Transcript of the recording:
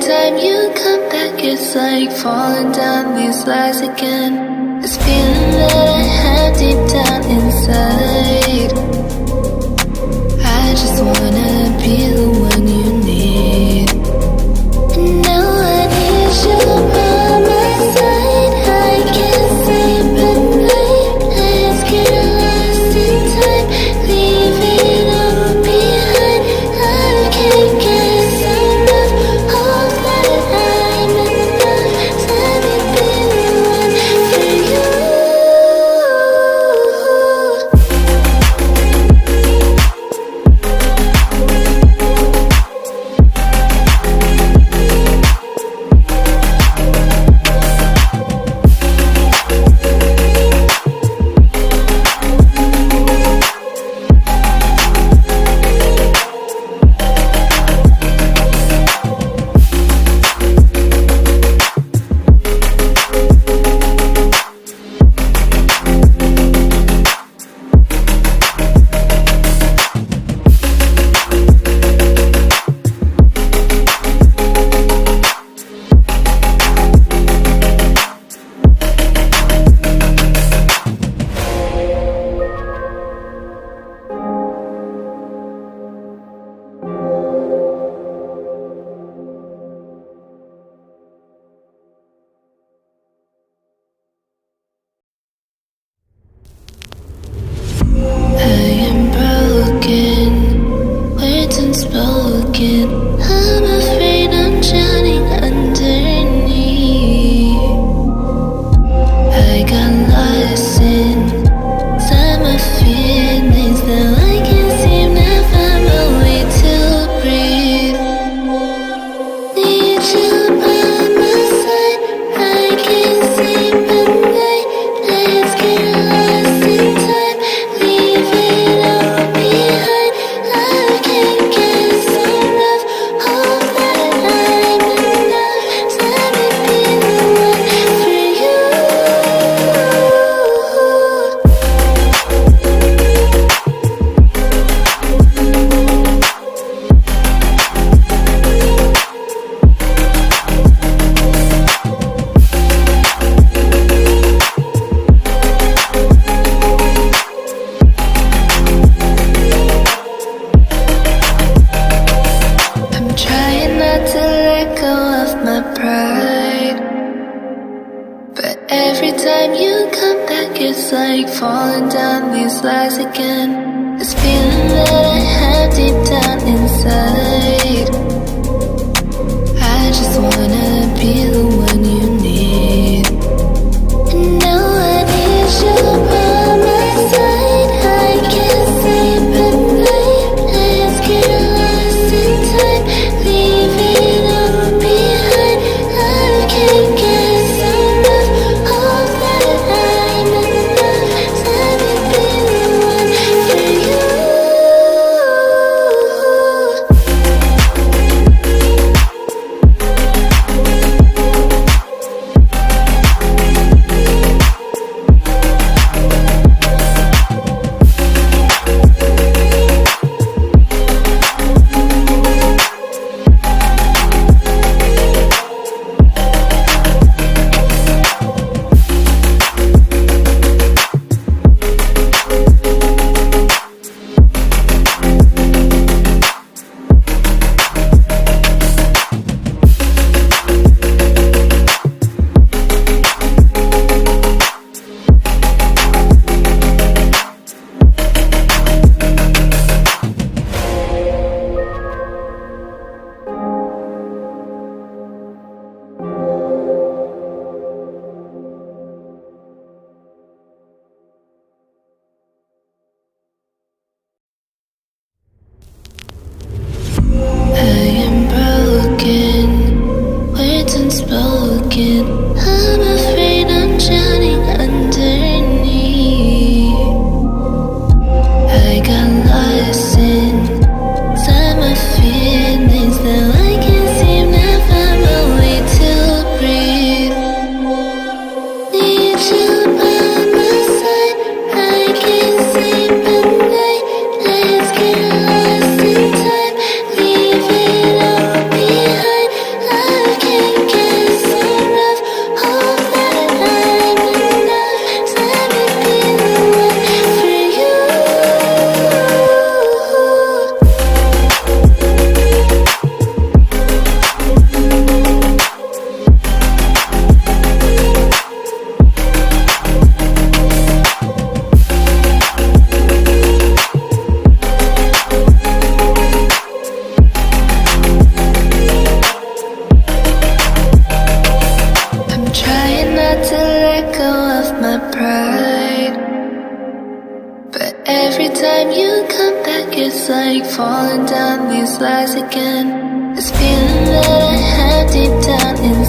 time you come back, it's like falling down these lies again. This feeling that I have deep down inside. I just wanna be the one you need. And now I need you by my side. I can't sleep at night. Let's get lost in time. Leave it all behind. I can't get enough. All that I'm enough. Let me be the one for you. I'm afraid I'm drowning underneath. I got lost inside my feelings. Now I can't seem to find my way to breathe. Need you by my side. I can't sleep at night. Let's get lost in time. Leave it all behind. I can't get enough. All that I'm enough. Let me be the one for you. I'm trying not to let go of my pride, but every time you come back, it's like falling down these lies again. This feeling that I have deep down inside. I just wanna be the one you need. And now I need you by my side. I can't sleep at night. Let's get lost in time. Leave it all behind. I can't get enough. All that I'm enough. Let me be the one for you. it's like falling down these lies again. This feeling that I have deep down inside.